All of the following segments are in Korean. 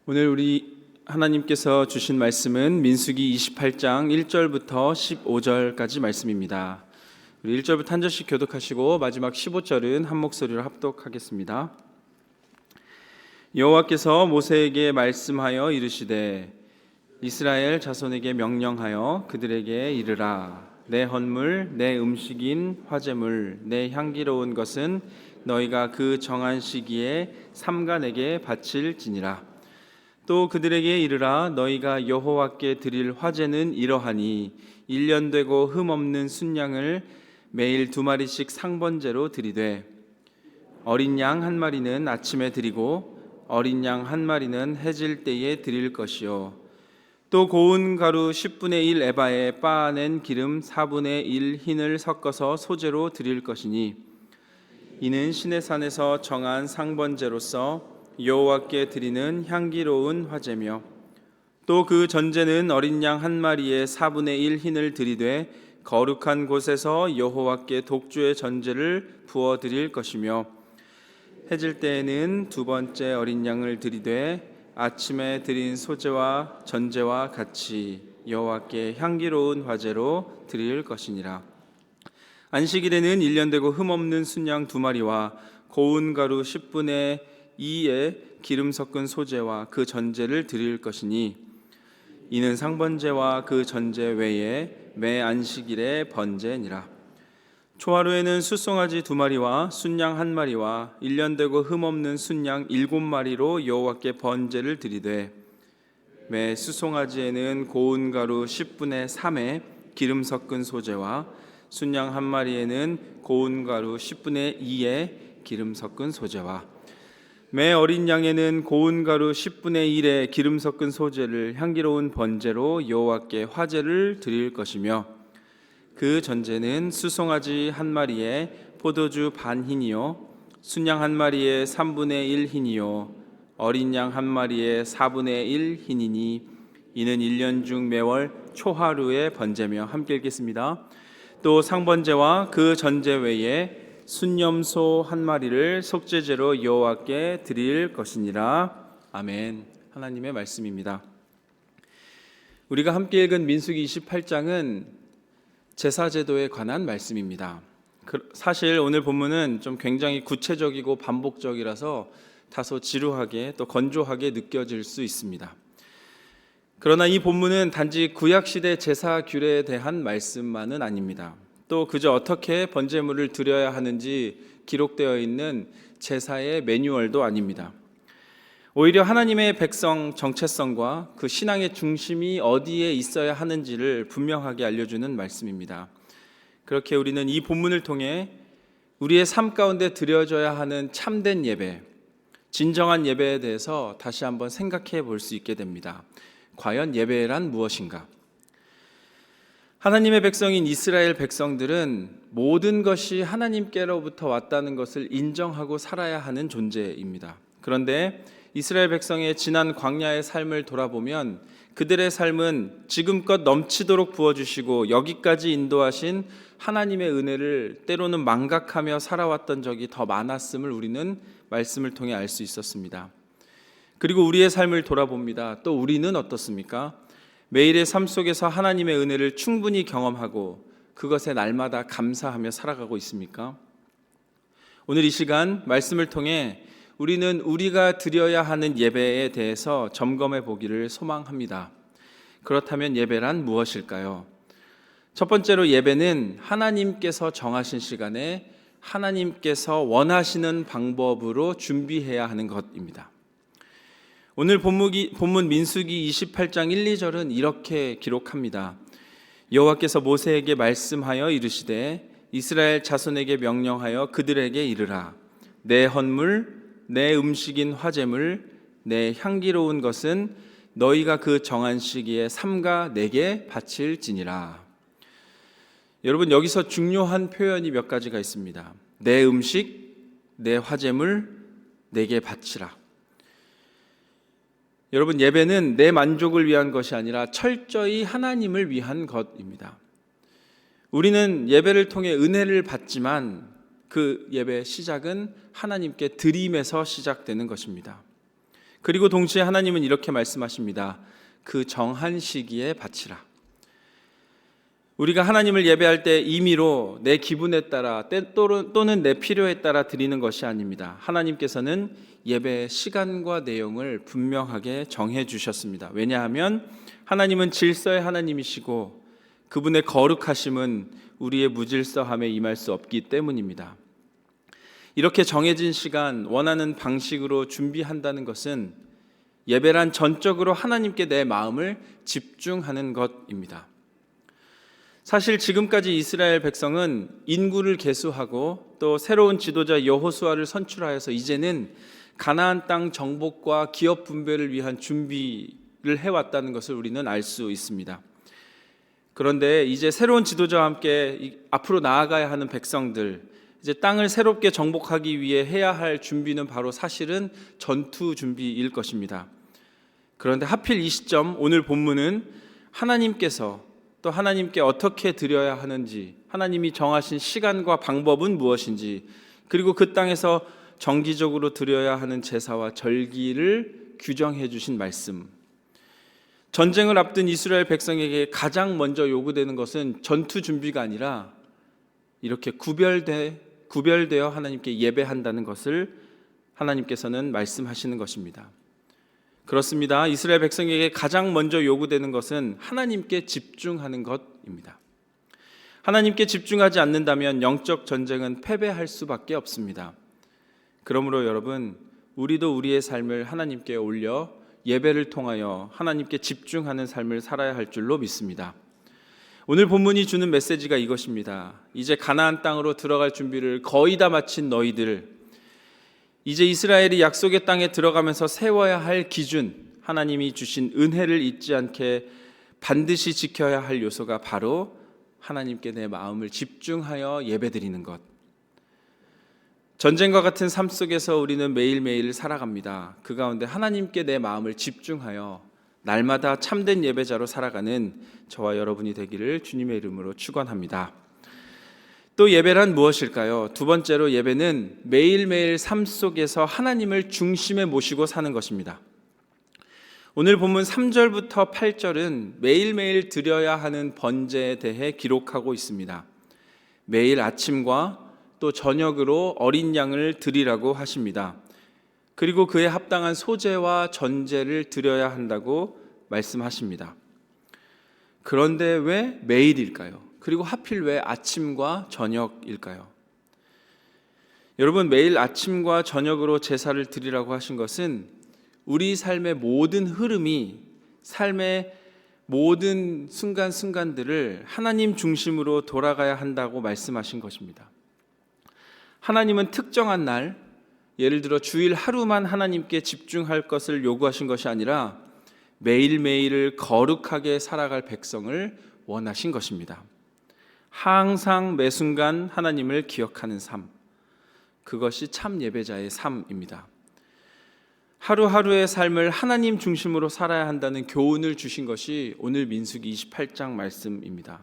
오늘 우리 하나님께서 주신 말씀은 민수기 28장 1절부터 15절까지 말씀입니다. 우리 1절부터 한 절씩 교독하시고 마지막 15절은 한 목소리로 합독하겠습니다. 여호와께서 모세에게 말씀하여 이르시되 이스라엘 자손에게 명령하여 그들에게 이르라. 내 헌물 내 음식인 화제물 내 향기로운 것은 너희가 그 정한 시기에 삼가 내게 바칠지니라. 또 그들에게 이르라. 너희가 여호와께 드릴 화제는 이러하니 1년 되고 흠없는 순양을 매일 2마리씩 상번제로 드리되 어린 양 1마리는 아침에 드리고 어린 양 1마리는 해질 때에 드릴 것이요 또 고운 가루 10분의 1 에바에 빻아낸 기름 4분의 1 흰을 섞어서 소제로 드릴 것이니 이는 시내산에서 정한 상번제로서 여호와께 드리는 향기로운 화제며 또 그 전제는 어린 양 1마리에 4분의 1 흰을 드리되 거룩한 곳에서 여호와께 독주의 전제를 부어 드릴 것이며 해질 때에는 2번째 어린 양을 드리되 아침에 드린 소제와 전제와 같이 여호와께 향기로운 화제로 드릴 것이니라. 안식일에는 1년 되고 흠없는 순양 2마리와 고운 가루 10분의 2에 기름 섞은 소제와 그 전제를 드릴 것이니 이는 상번제와 그 전제 외에 매 안식일의 번제니라. 초하루에는 숫송아지 2마리와 순양 1마리와 1년 되고 흠없는 순양 7마리로 여호와께 번제를 드리되 매 숫송아지에는 고운 가루 10분의 3에 기름 섞은 소제와 순양 1마리에는 고운 가루 10분의 2에 기름 섞은 소제와 매 어린 양에는 고운 가루 10분의 1에 기름 섞은 소제를 향기로운 번제로 여호와께 화제를 드릴 것이며 그 전제는 수송아지 1마리에 포도주 반 흰이요 순양 1마리에 3분의 1 흰이요 어린 양 1마리에 4분의 1 흰이니 이는 1년 중 매월 초하루의 번제며. 함께 읽겠습니다. 또 상번제와 그 전제 외에 순염소 1마리를 속죄제로 여호와께 드릴 것이니라. 아멘. 하나님의 말씀입니다. 우리가 함께 읽은 민수기 28장은 제사제도에 관한 말씀입니다. 사실 오늘 본문은 좀 굉장히 구체적이고 반복적이라서 다소 지루하게 또 건조하게 느껴질 수 있습니다. 그러나 이 본문은 단지 구약시대 제사 규례에 대한 말씀만은 아닙니다. 또 그저 어떻게 번제물을 드려야 하는지 기록되어 있는 제사의 매뉴얼도 아닙니다. 오히려 하나님의 백성 정체성과 그 신앙의 중심이 어디에 있어야 하는지를 분명하게 알려주는 말씀입니다. 그렇게 우리는 이 본문을 통해 우리의 삶 가운데 드려져야 하는 참된 예배, 진정한 예배에 대해서 다시 한번 생각해 볼 수 있게 됩니다. 과연 예배란 무엇인가? 하나님의 백성인 이스라엘 백성들은 모든 것이 하나님께로부터 왔다는 것을 인정하고 살아야 하는 존재입니다. 그런데 이스라엘 백성의 지난 광야의 삶을 돌아보면 그들의 삶은 지금껏 넘치도록 부어주시고 여기까지 인도하신 하나님의 은혜를 때로는 망각하며 살아왔던 적이 더 많았음을 우리는 말씀을 통해 알 수 있었습니다. 그리고 우리의 삶을 돌아봅니다. 또 우리는 어떻습니까? 매일의 삶 속에서 하나님의 은혜를 충분히 경험하고 그것에 날마다 감사하며 살아가고 있습니까? 오늘 이 시간 말씀을 통해 우리는 우리가 드려야 하는 예배에 대해서 점검해 보기를 소망합니다. 그렇다면 예배란 무엇일까요? 첫 번째로 예배는 하나님께서 정하신 시간에 하나님께서 원하시는 방법으로 준비해야 하는 것입니다. 오늘 본문 민수기 28장 1, 2절은 이렇게 기록합니다. 여호와께서 모세에게 말씀하여 이르시되 이스라엘 자손에게 명령하여 그들에게 이르라. 내 헌물 내 음식인 화제물 내 향기로운 것은 너희가 그 정한 시기에 삼가 내게 바칠지니라. 여러분, 여기서 중요한 표현이 몇 가지가 있습니다. 내 음식 내 화제물 내게 바치라. 여러분, 예배는 내 만족을 위한 것이 아니라 철저히 하나님을 위한 것입니다. 우리는 예배를 통해 은혜를 받지만 그 예배의 시작은 하나님께 드림에서 시작되는 것입니다. 그리고 동시에 하나님은 이렇게 말씀하십니다. 그 정한 시기에 바치라. 우리가 하나님을 예배할 때 임의로 내 기분에 따라 또는 내 필요에 따라 드리는 것이 아닙니다. 하나님께서는 예배의 시간과 내용을 분명하게 정해 주셨습니다. 왜냐하면 하나님은 질서의 하나님이시고 그분의 거룩하심은 우리의 무질서함에 임할 수 없기 때문입니다. 이렇게 정해진 시간, 원하는 방식으로 준비한다는 것은 예배란 전적으로 하나님께 내 마음을 집중하는 것입니다. 사실 지금까지 이스라엘 백성은 인구를 계수하고 또 새로운 지도자 여호수아를 선출하여서 이제는 가나안 땅 정복과 기업 분배를 위한 준비를 해왔다는 것을 우리는 알 수 있습니다. 그런데 이제 새로운 지도자와 함께 앞으로 나아가야 하는 백성들, 이제 땅을 새롭게 정복하기 위해 해야 할 준비는 바로 사실은 전투 준비일 것입니다. 그런데 하필 이 시점 오늘 본문은 하나님께서 또 하나님께 어떻게 드려야 하는지, 하나님이 정하신 시간과 방법은 무엇인지, 그리고 그 땅에서 정기적으로 드려야 하는 제사와 절기를 규정해 주신 말씀. 전쟁을 앞둔 이스라엘 백성에게 가장 먼저 요구되는 것은 전투 준비가 아니라 이렇게 구별되어 하나님께 예배한다는 것을 하나님께서는 말씀하시는 것입니다. 그렇습니다. 이스라엘 백성에게 가장 먼저 요구되는 것은 하나님께 집중하는 것입니다. 하나님께 집중하지 않는다면 영적 전쟁은 패배할 수밖에 없습니다. 그러므로 여러분, 우리도 우리의 삶을 하나님께 올려 예배를 통하여 하나님께 집중하는 삶을 살아야 할 줄로 믿습니다. 오늘 본문이 주는 메시지가 이것입니다. 이제 가나안 땅으로 들어갈 준비를 거의 다 마친 너희들, 이제 이스라엘이 약속의 땅에 들어가면서 세워야 할 기준, 하나님이 주신 은혜를 잊지 않게 반드시 지켜야 할 요소가 바로 하나님께 내 마음을 집중하여 예배드리는 것. 전쟁과 같은 삶 속에서 우리는 매일매일 살아갑니다. 그 가운데 하나님께 내 마음을 집중하여 날마다 참된 예배자로 살아가는 저와 여러분이 되기를 주님의 이름으로 축원합니다. 또 예배란 무엇일까요? 두 번째로 예배는 매일매일 삶 속에서 하나님을 중심에 모시고 사는 것입니다. 오늘 본문 3절부터 8절은 매일매일 드려야 하는 번제에 대해 기록하고 있습니다. 매일 아침과 또 저녁으로 어린 양을 드리라고 하십니다. 그리고 그에 합당한 소제와 전제를 드려야 한다고 말씀하십니다. 그런데 왜 매일일까요? 그리고 하필 왜 아침과 저녁일까요? 여러분, 매일 아침과 저녁으로 제사를 드리라고 하신 것은 우리 삶의 모든 흐름이, 삶의 모든 순간순간들을 하나님 중심으로 돌아가야 한다고 말씀하신 것입니다. 하나님은 특정한 날, 예를 들어 주일 하루만 하나님께 집중할 것을 요구하신 것이 아니라 매일매일을 거룩하게 살아갈 백성을 원하신 것입니다. 항상 매 순간 하나님을 기억하는 삶, 그것이 참 예배자의 삶입니다. 하루하루의 삶을 하나님 중심으로 살아야 한다는 교훈을 주신 것이 오늘 민수기 28장 말씀입니다.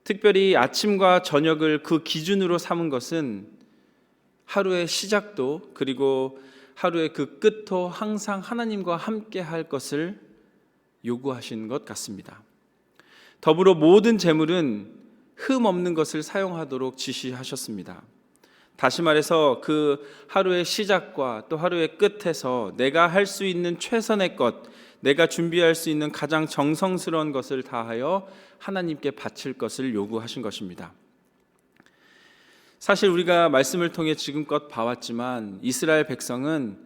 특별히 아침과 저녁을 그 기준으로 삼은 것은 하루의 시작도 그리고 하루의 그 끝도 항상 하나님과 함께 할 것을 요구하신 것 같습니다. 더불어 모든 재물은 흠 없는 것을 사용하도록 지시하셨습니다. 다시 말해서 그 하루의 시작과 또 하루의 끝에서 내가 할 수 있는 최선의 것, 내가 준비할 수 있는 가장 정성스러운 것을 다하여 하나님께 바칠 것을 요구하신 것입니다. 사실 우리가 말씀을 통해 지금껏 봐왔지만 이스라엘 백성은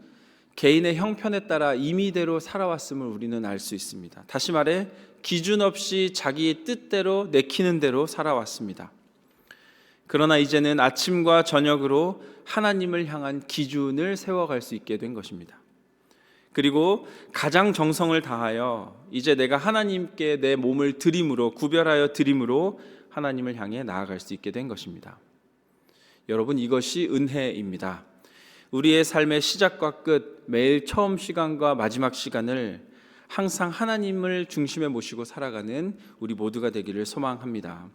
개인의 형편에 따라 임의대로 살아왔음을 우리는 알 수 있습니다. 다시 말해 기준 없이 자기 뜻대로 내키는 대로 살아왔습니다. 그러나 이제는 아침과 저녁으로 하나님을 향한 기준을 세워갈 수 있게 된 것입니다. 그리고 가장 정성을 다하여 이제 내가 하나님께 내 몸을 드림으로, 구별하여 드림으로 하나님을 향해 나아갈 수 있게 된 것입니다. 여러분, 이것이 은혜입니다. 우리의 삶의 시작과 끝, 매일 처음 시간과 마지막 시간을 항상 하나님을 중심에 모시고 살아가는 우리 모두가 되기를 소망합니다.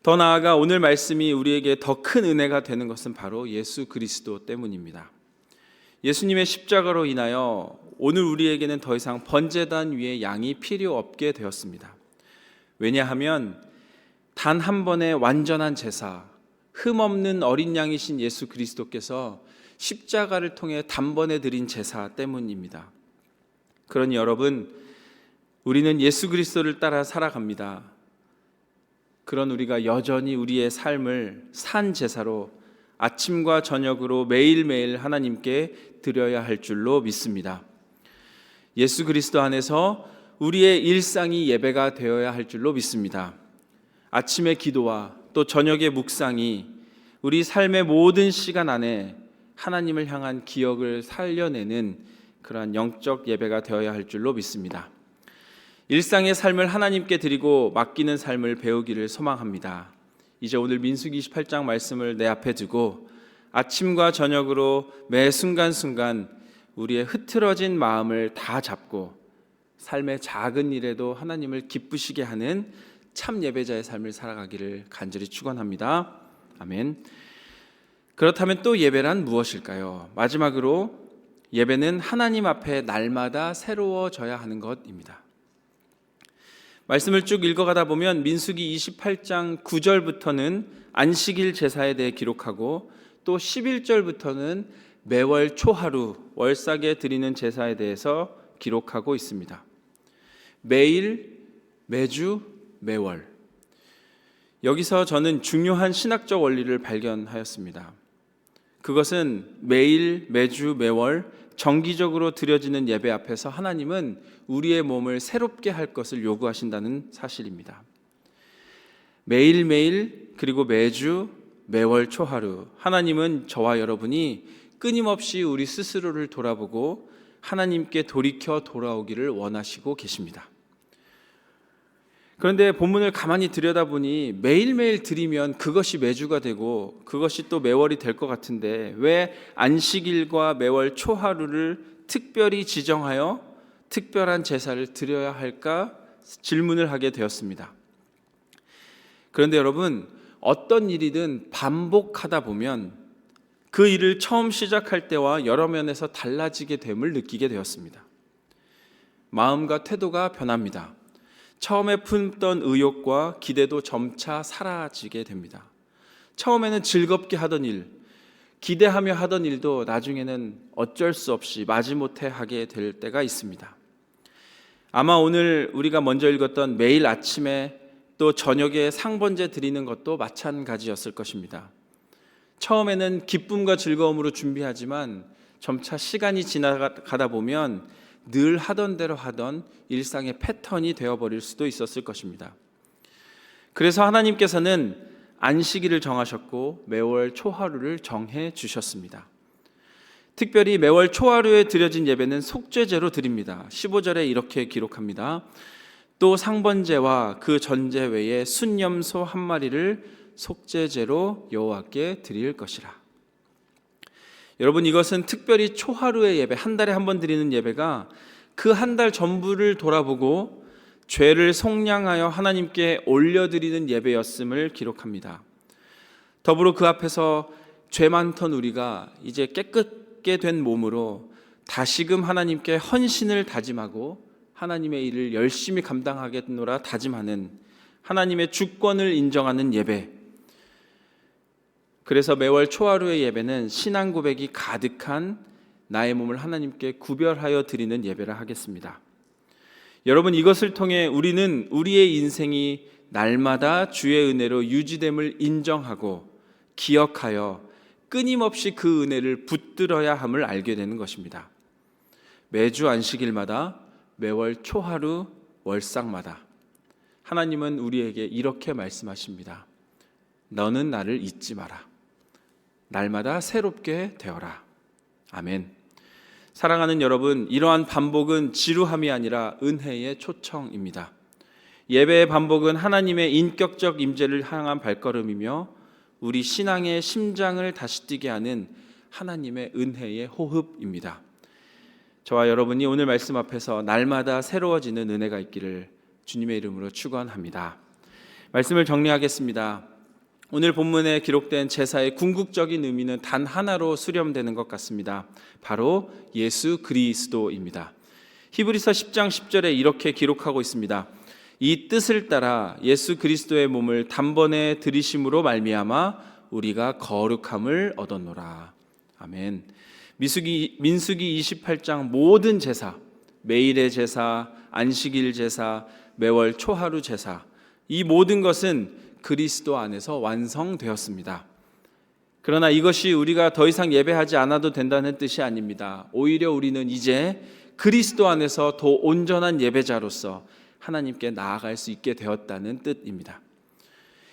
더 나아가 오늘 말씀이 우리에게 더 큰 은혜가 되는 것은 바로 예수 그리스도 때문입니다. 예수님의 십자가로 인하여 오늘 우리에게는 더 이상 번제단 위에 양이 필요 없게 되었습니다. 왜냐하면 단 한 번의 완전한 제사, 흠없는 어린 양이신 예수 그리스도께서 십자가를 통해 단번에 드린 제사 때문입니다. 그러니 여러분, 우리는 예수 그리스도를 따라 살아갑니다. 그런 우리가 여전히 우리의 삶을 산 제사로 아침과 저녁으로 매일매일 하나님께 드려야 할 줄로 믿습니다. 예수 그리스도 안에서 우리의 일상이 예배가 되어야 할 줄로 믿습니다. 아침의 기도와 또 저녁의 묵상이 우리 삶의 모든 시간 안에 하나님을 향한 기억을 살려내는 그러한 영적 예배가 되어야 할 줄로 믿습니다. 일상의 삶을 하나님께 드리고 맡기는 삶을 배우기를 소망합니다. 이제 오늘 민수기 28장 말씀을 내 앞에 두고 아침과 저녁으로 매 순간순간 우리의 흐트러진 마음을 다 잡고 삶의 작은 일에도 하나님을 기쁘시게 하는 참 예배자의 삶을 살아가기를 간절히 축원합니다. 아멘. 그렇다면 또 예배란 무엇일까요? 마지막으로 예배는 하나님 앞에 날마다 새로워져야 하는 것입니다. 말씀을 쭉 읽어가다 보면 민수기 28장 9절부터는 안식일 제사에 대해 기록하고 또 11절부터는 매월 초하루 월삭에 드리는 제사에 대해서 기록하고 있습니다. 매일, 매주, 매월. 여기서 저는 중요한 신학적 원리를 발견하였습니다. 그것은 매일, 매주, 매월 정기적으로 드려지는 예배 앞에서 하나님은 우리의 몸을 새롭게 할 것을 요구하신다는 사실입니다. 매일매일 그리고 매주, 매월 초하루 하나님은 저와 여러분이 끊임없이 우리 스스로를 돌아보고 하나님께 돌이켜 돌아오기를 원하시고 계십니다. 그런데 본문을 가만히 들여다보니 매일매일 드리면 그것이 매주가 되고 그것이 또 매월이 될 것 같은데 왜 안식일과 매월 초하루를 특별히 지정하여 특별한 제사를 드려야 할까 질문을 하게 되었습니다. 그런데 여러분, 어떤 일이든 반복하다 보면 그 일을 처음 시작할 때와 여러 면에서 달라지게 됨을 느끼게 되었습니다. 마음과 태도가 변합니다. 처음에 품던 의욕과 기대도 점차 사라지게 됩니다. 처음에는 즐겁게 하던 일, 기대하며 하던 일도 나중에는 어쩔 수 없이 마지못해 하게 될 때가 있습니다. 아마 오늘 우리가 먼저 읽었던 매일 아침에 또 저녁에 상번제 드리는 것도 마찬가지였을 것입니다. 처음에는 기쁨과 즐거움으로 준비하지만 점차 시간이 지나가다 보면 늘 하던 대로 하던 일상의 패턴이 되어버릴 수도 있었을 것입니다. 그래서 하나님께서는 안식일을 정하셨고 매월 초하루를 정해 주셨습니다. 특별히 매월 초하루에 드려진 예배는 속죄제로 드립니다. 15절에 이렇게 기록합니다. 또 상번제와 그 전제 외에 순염소 한 마리를 속죄제로 여호와께 드릴 것이라. 여러분, 이것은 특별히 초하루의 예배, 한 달에 한 번 드리는 예배가 그 한 달 전부를 돌아보고 죄를 속량하여 하나님께 올려드리는 예배였음을 기록합니다. 더불어 그 앞에서 죄 많던 우리가 이제 깨끗게 된 몸으로 다시금 하나님께 헌신을 다짐하고 하나님의 일을 열심히 감당하겠노라 다짐하는 하나님의 주권을 인정하는 예배. 그래서 매월 초하루의 예배는 신앙 고백이 가득한 나의 몸을 하나님께 구별하여 드리는 예배를 하겠습니다. 여러분, 이것을 통해 우리는 우리의 인생이 날마다 주의 은혜로 유지됨을 인정하고 기억하여 끊임없이 그 은혜를 붙들어야 함을 알게 되는 것입니다. 매주 안식일마다, 매월 초하루, 월삭마다 하나님은 우리에게 이렇게 말씀하십니다. 너는 나를 잊지 마라. 날마다 새롭게 되어라. 아멘. 사랑하는 여러분, 이러한 반복은 지루함이 아니라 은혜의 초청입니다. 예배의 반복은 하나님의 인격적 임재를 향한 발걸음이며 우리 신앙의 심장을 다시 뛰게 하는 하나님의 은혜의 호흡입니다. 저와 여러분이 오늘 말씀 앞에서 날마다 새로워지는 은혜가 있기를 주님의 이름으로 축원합니다. 말씀을 정리하겠습니다. 오늘 본문에 기록된 제사의 궁극적인 의미는 단 하나로 수렴되는 것 같습니다. 바로 예수 그리스도입니다. 히브리서 10장 10절에 이렇게 기록하고 있습니다. 이 뜻을 따라 예수 그리스도의 몸을 단번에 들이심으로 말미암아 우리가 거룩함을 얻었노라. 아멘. 민수기 28장 모든 제사, 매일의 제사, 안식일 제사, 매월 초하루 제사, 이 모든 것은 그리스도 안에서 완성되었습니다. 그러나 이것이 우리가 더 이상 예배하지 않아도 된다는 뜻이 아닙니다. 오히려 우리는 이제 그리스도 안에서 더 온전한 예배자로서 하나님께 나아갈 수 있게 되었다는 뜻입니다.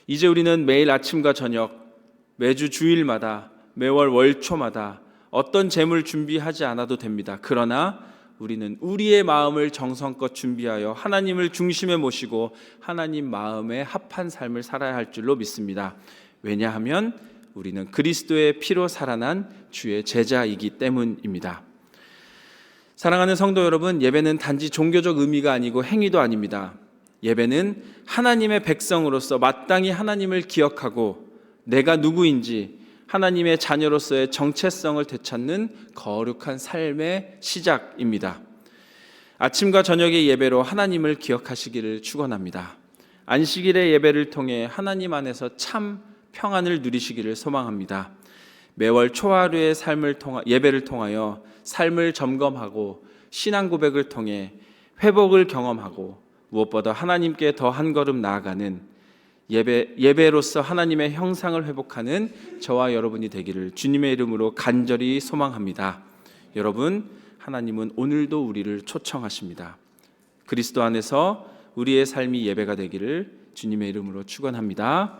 이제 우리는 매일 아침과 저녁, 매주 주일마다, 매월 월초마다 어떤 제물 준비하지 않아도 됩니다. 그러나 우리는 우리의 마음을 정성껏 준비하여 하나님을 중심에 모시고 하나님 마음에 합한 삶을 살아야 할 줄로 믿습니다. 왜냐하면 우리는 그리스도의 피로 살아난 주의 제자이기 때문입니다. 사랑하는 성도 여러분, 예배는 단지 종교적 의미가 아니고 행위도 아닙니다. 예배는 하나님의 백성으로서 마땅히 하나님을 기억하고 내가 누구인지 하나님의 자녀로서의 정체성을 되찾는 거룩한 삶의 시작입니다. 아침과 저녁의 예배로 하나님을 기억하시기를 축원합니다. 안식일의 예배를 통해 하나님 안에서 참 평안을 누리시기를 소망합니다. 매월 초하루의 예배를 통하여 삶을 점검하고 신앙 고백을 통해 회복을 경험하고 무엇보다 하나님께 더 한 걸음 나아가는 예배로서 하나님의 형상을 회복하는 저와 여러분이 되기를 주님의 이름으로 간절히 소망합니다. 여러분, 하나님은 오늘도 우리를 초청하십니다. 그리스도 안에서 우리의 삶이 예배가 되기를 주님의 이름으로 축원합니다.